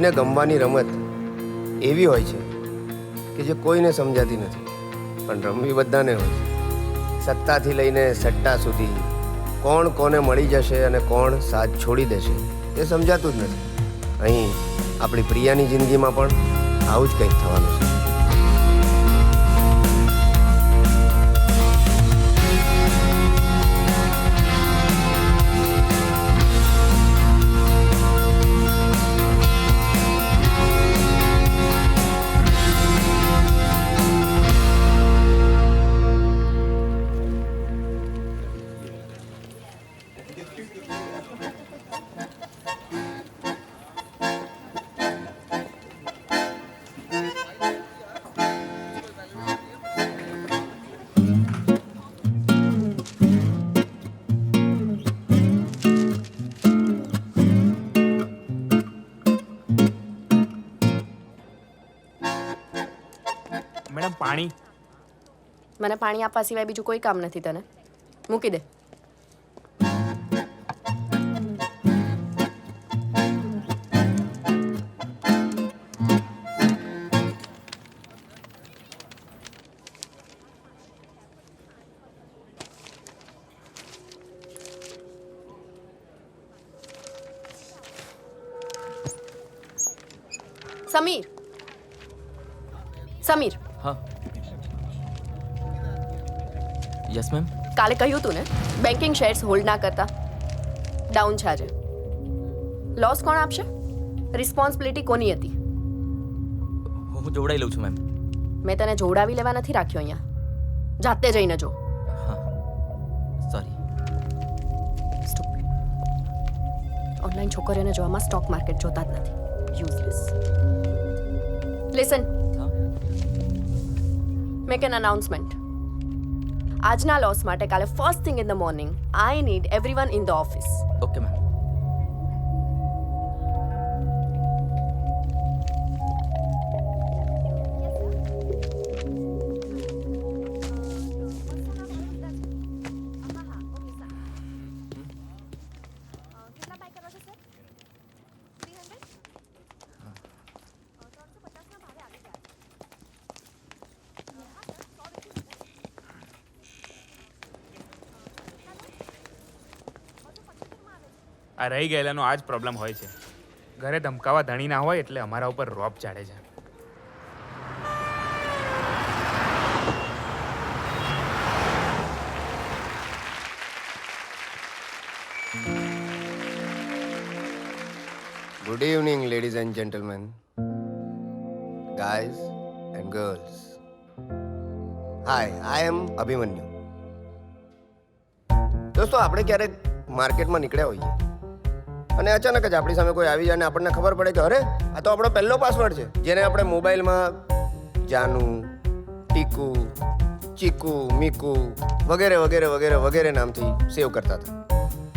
કોઈને ગમવાની રમત એવી હોય છે કે જે કોઈને સમજાતી નથી, પણ રમવી બધાને હોય છે. સત્તાથી લઈને સટ્ટા સુધી કોણ કોને મળી જશે અને કોણ સાથ છોડી દેશે એ સમજાતું જ નથી. અહીં આપણી પ્રિયાની જિંદગીમાં પણ આવું જ કંઈક થવાનું છે. મેડમ પાણી. મને પાણી આપવા સિવાય બીજું કોઈ કામ નથી તને. મૂકી દે. સમીર, સમીર, હા યસ મેમ. કાલે કહ્યું તું ને બેન્કિંગ શેર્સ હોલ્ડ ના કરતા. ડાઉન છે આજે. લોસ કોણ આપશે? રિસ્પોન્સિબિલિટી કોની હતી? હું જોડાઈ લઉં છું મેમ. મેં તને જોડાવી લેવા નથી રાખ્યો અહીંયા. જાતે જઈને જો. હા સોરી. ઓનલાઈન છોકરીઓને જોવામાં સ્ટોક માર્કેટ જોતા જ નથી. યુઝલેસ. લિસન. હા મેક એન અનાઉન્સમેન્ટ. આજના લોસ માટે કાલે first thing in the morning I need everyone in the office. Okay ma'am. આ રહી ગયેલાનો આ જ પ્રોબ્લેમ હોય છે. ઘરે ધમકાવા ધણી ના હોય એટલે અમારા ઉપર રોપ ચાડે છે. Good evening ladies and gentlemen, guys and girls. Hi, I am Abhimanyu. દોસ્તો, આપણે ક્યારેક માર્કેટમાં નીકળ્યા હોઈએ અને અચાનક જ આપણી સામે કોઈ આવી જાય અને આપણને ખબર પડે કે અરે આ તો આપણો પહેલો પાસવર્ડ છે, જેને આપણે મોબાઈલમાં જાનુ, ટીકુ, ચીકુ, મીકુ વગેરે વગેરે વગેરે વગેરે નામથી સેવ કરતા હતા.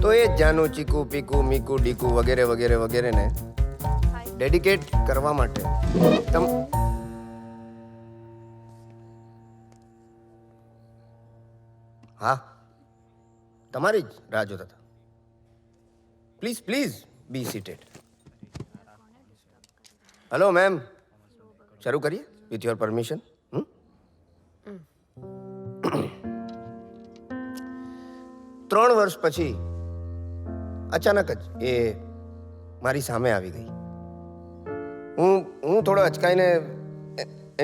તો એ જાનુ, ચીકુ, પીકુ, મીકુ, ડીકુ વગેરે વગેરે વગેરેને ડેડિકેટ કરવા માટે હા, તમારી જ રાહ જોતા હતા. Please please be seated. Hello ma'am, શરૂ કરીએ વિથ યોર પરમિશન. 3 વર્ષ પછી અચાનક જ એ મારી સામે આવી ગઈ. હું થોડો અચકાઈને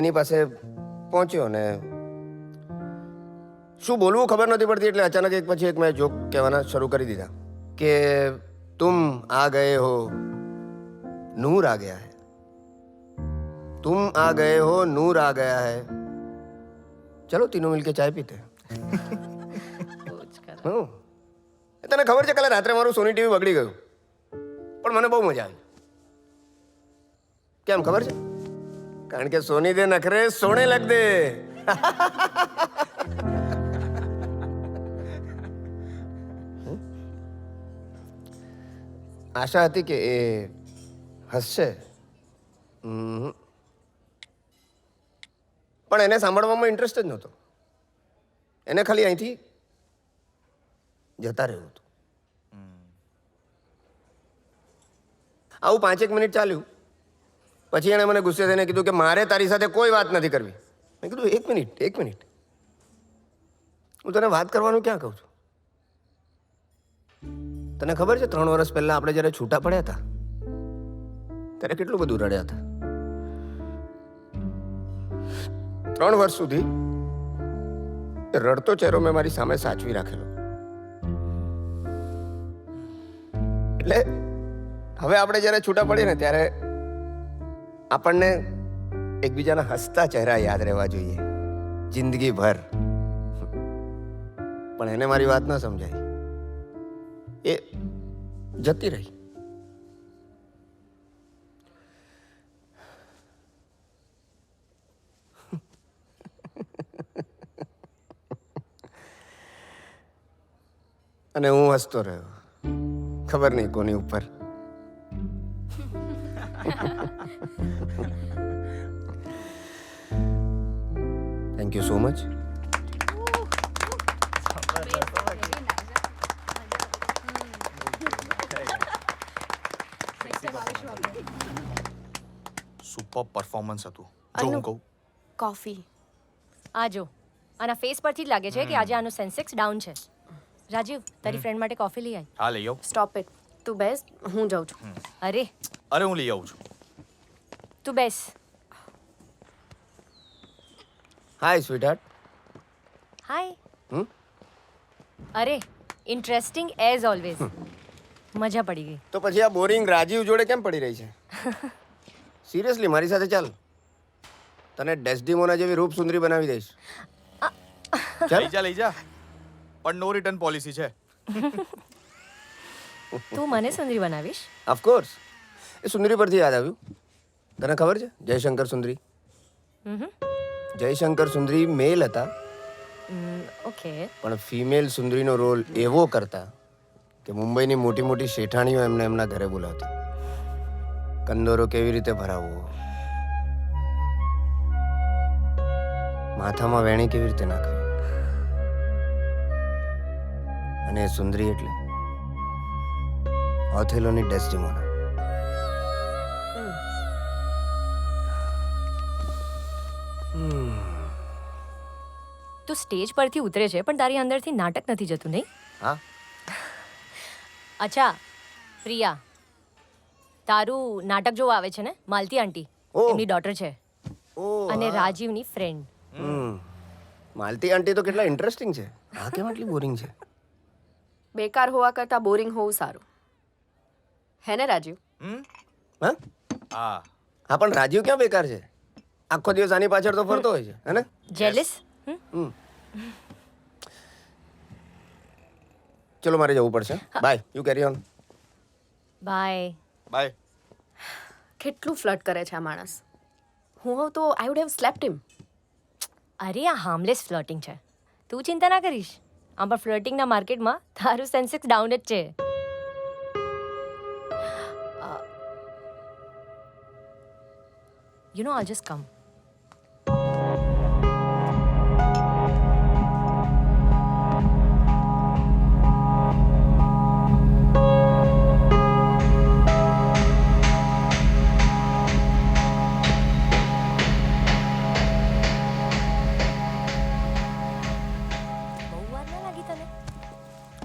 એની પાસે પહોંચ્યો ને શું બોલવું ખબર નથી પડતી, એટલે અચાનક એક પછી એક મેં જોક કહેવાના શરૂ કરી દીધા કે तुम आ गए हो, नूर आ गया है. तुम आ गए हो, नूर आ गया है. चलो तीनों मिलके चाय पीते हैं. તને ખબર છે કાલે રાત્રે મારું સોની ટીવી બગડી ગયું, પણ મને બહુ મજા આવી. કેમ ખબર છે? કારણ કે સોની દે નખરે સોને લગ દે. આશા હતી કે એ હસશે, પણ એને સાંભળવામાં ઇન્ટરેસ્ટ જ નહોતો. એને ખાલી અહીંથી જતા રહેવું હતું. આવું 5-1 મિનિટ ચાલ્યું પછી એણે મને ગુસ્સે થઈને કીધું કે મારે તારી સાથે કોઈ વાત નથી કરવી. મેં કીધું એક મિનિટ હું તને વાત કરવાનું ક્યાં કહું છું? તને ખબર છે 3 વર્ષ પહેલા આપણે જ્યારે છૂટા પડ્યા હતા ત્યારે કેટલું બધું રડ્યા હતા. 3 વર્ષ સુધી એ રડતો ચહેરો મેં મારી સામે સાચવી રાખેલો. એટલે હવે આપણે જ્યારે છૂટા પડીએ ને ત્યારે આપણને એકબીજાના હસતા ચહેરા યાદ રહેવા જોઈએ જિંદગીભર. પણ એને મારી વાત ન સમજાય, એ જતી રહી. અને હું હસતો રહ્યો, ખબર નહીં કોની ઉપર. Thank you so much. Super performance હતું. જો હું કહું કોફી. આ જો આના ફેસ પરથી જ લાગે છે કે આજે આનું સેન્સેક્સ ડાઉન છે. રાજીવ તારી ફ્રેન્ડ માટે કોફી લઈ આય. હા લઈ આવું. Stop it. તું બેસ, હું જાઉં છું. અરે અરે હું લઈ આવું છું. તું બેસ. હાય સ્વીટહાર્ટ. હાય. હમ? અરે ઇન્ટરેસ્ટિંગ એઝ ઓલવેઝ. મજા પડી ગઈ. તો પછી આ બોરિંગ રાજીવ જોડે કેમ પડી રહી છે? સિરિયસલી મારી સાથે ચાલ, તને ડેસ્ડિમોના જેવી રૂપ સુંદરી બનાવી દઈશ. ચાલ. લઈ જા પણ નો રિટર્ન પોલિસી છે. તું મને સુંદરી બનાવીશ? ઓફકોર્સ. એ સુંદરી પરથી યાદ આવ્યું, તને ખબર છે જયશંકર સુંદરી? જયશંકર સુંદરી મેલ હતા, ઓકે. પણ ફિમેલ સુંદરીનો રોલ એવો કરતા કે મુંબઈની મોટી મોટી શેઠાણીઓ એમને એમના ઘરે બોલાવતી. કંદોરો કેવી રીતે ભરાવવો, માથામાં વેણી કેવી રીતે નાખવી, અને એ સુંદરી એટલે ઓથેલોની ડેસ્ડિમોના. તું સ્ટેજ પરથી ઉતરે છે પણ તારી અંદરથી નાટક નથી જતું, નહીં? હા, અચ્છા પ્રિયા, તારું નાટક જોવા આવે છે ને માલતી આંટી, ઓહ. એમની ડોટર છે ઓ અને રાજીવની ફ્રેન્ડ. માલતી આંટી તો કેટલા ઇન્ટરેસ્ટિંગ છે. આ કેમ આટલી બોરિંગ છે? બેકાર હોવા કરતાં બોરિંગ હોવું સારું. હે ને રાજીવ? હા હા હા, પણ રાજીવ ક્યાં બેકાર છે? આખો દિવસ આની પાછળ તો ફરતો હોય છે, હે ને? જેલિસ? ચલો મારે જવું પડશે. Bye, you carry on. Bye. Bye. કેટલું ફ્લર્ટ કરે છે આ માણસ. હું હોઉં તો I would have slapped him. અરે આ હાર્મલેસ ફ્લર્ટિંગ છે, તું ચિંતા ના કરીશ. આમ પણ ફ્લર્ટિંગના માર્કેટમાં તારું સેન્સેક્સ ડાઉન જ છે. યુ નો આઈ જસ્ટ કમ.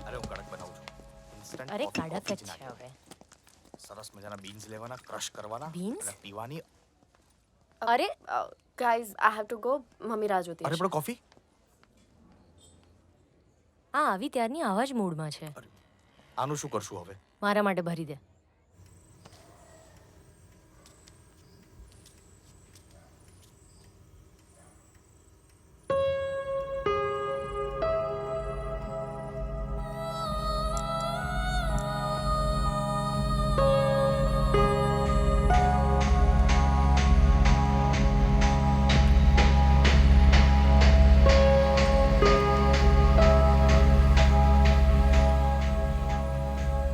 અરે હું કડક બનાવું છું. Instant અરે coffee, કડક coffee જ છે નાખી. હવે. સરસ મજાના બીન્સ લેવાના, ક્રશ કરવાના Beans? અને પીવાની. અરે guys I have to go. Mummy રાહ જોતી અરે હશે. પણ કોફી. આ આવી ત્યારની આવા જ મૂડમાં છે. આનું શું કરશું હવે? મારા માટે ભરી દે.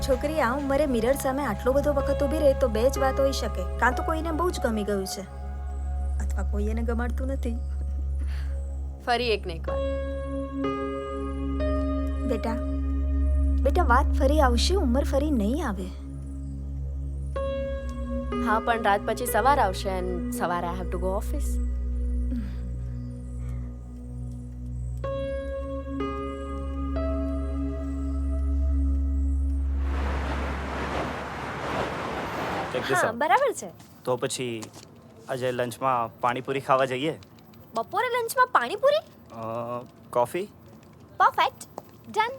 છોકરી આ ઉંમરે મિરર સામે આટલો બધો વખત ઊભી રહે તો બે જ વાત હોઈ શકે. કાં તો કોઈને બહુ જ ગમી ગયું છે અથવા કોઈ એને ગમાડતું નથી. ફરી એક ને એક વાર. બેટા બેટા વાત ફરી આવશે, ઉંમર ફરી નહીં આવે. હા પણ રાત પછી સવાર આવશે એન્ડ સવારે I have to go office. Check this હા out. બરાબર છે. તો પછી આજે લંચમાં પાણીપુરી ખાવા જઈએ બપોરે લંચમાં panipuri? Coffee perfect. Done.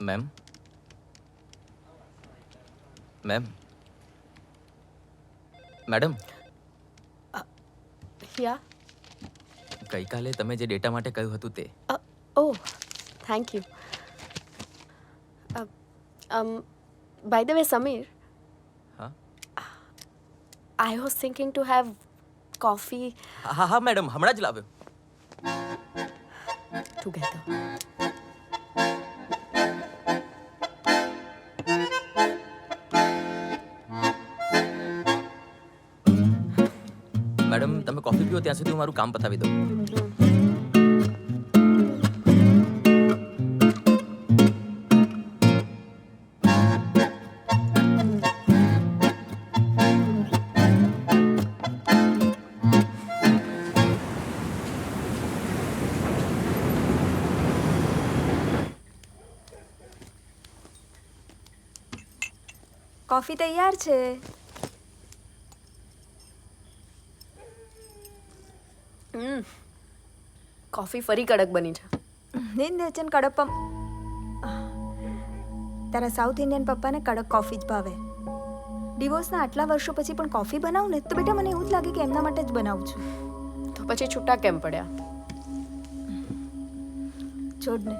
Ma'am ma'am madam yeah ગઈકાલે તમે જે ડેટા માટે કહ્યું હતું તે oh thank you. By the way Sameer, હા I was thinking to have coffee હા હા મેડમ હમણાં જ લાવ્યો. ટુગેધર. મેડમ તમે કોફી પીઓ ત્યાં સુધી હું મારું કામ પતાવી દઉં. કોફી તૈયાર છે. કોફી ફરી કડક બની છે. નિંદેચન કડપમ તારા સાઉથ ઇન્ડિયન પપ્પાને કડક કોફી જ ભાવે. ડિવોર્સના આટલા વર્ષો પછી પણ કોફી બનાવું ને તો બેટા મને એવું જ લાગે કે એમના માટે જ બનાવું છું. તો પછી છૂટા કેમ પડ્યા? છોડ ને,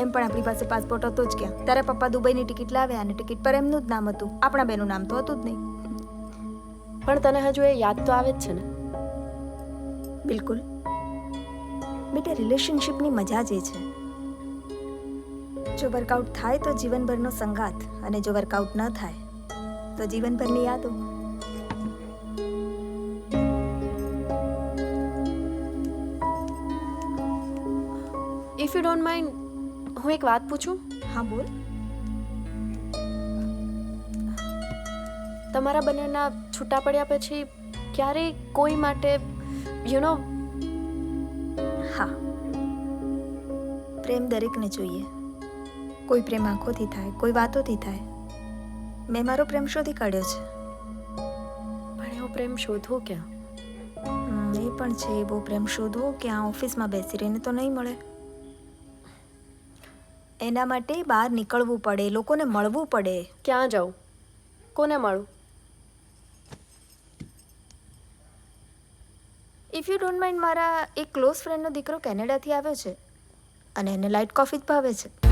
એમ પણ આપણી પાસે પાસપોર્ટ હતો જ ક્યાં. તારા પપ્પા દુબઈની ટિકિટ લાવ્યા અને ટિકિટ પર એમનું જ નામ હતું, આપણા બેનું નામ તો હતું જ નહીં. પણ તને હજુ એ યાદ તો આવે જ છે ને? બિલકુલ બેટા, રિલેશનશિપની મજા જ એ છે. જો વર્કઆઉટ થાય તો જીવનભરનો સંગાથ, અને જો વર્કઆઉટ ન થાય તો જીવનભરની યાદો. ઇફ યુ ડોન્ટ માઇન્ડ, હું એક વાત પૂછું? હા બોલ. તમારા બંનેના છૂટા પડ્યા પછી ક્યારેય કોઈ માટે યુ નો હા, પ્રેમ દરેકને જોઈએ. કોઈ પ્રેમ આંખોથી થાય, કોઈ વાતોથી થાય. મેં મારો પ્રેમ શોધી કાઢ્યો છે. પણ એવો પ્રેમ શોધવો ક્યાં? એ પણ છે, એવો પ્રેમ શોધવો કે આ ઓફિસમાં બેસી રહીને તો નહીં મળે. એના માટે બહાર નીકળવું પડે, લોકોને મળવું પડે. ક્યાં જાઉં? કોને મળું? ઇફ યુ ડોન્ટ માઇન્ડ, મારા એક ક્લોઝ ફ્રેન્ડનો દીકરો કેનેડાથી આવ્યો છે અને એને લાઇટ કોફી જ ભાવે છે.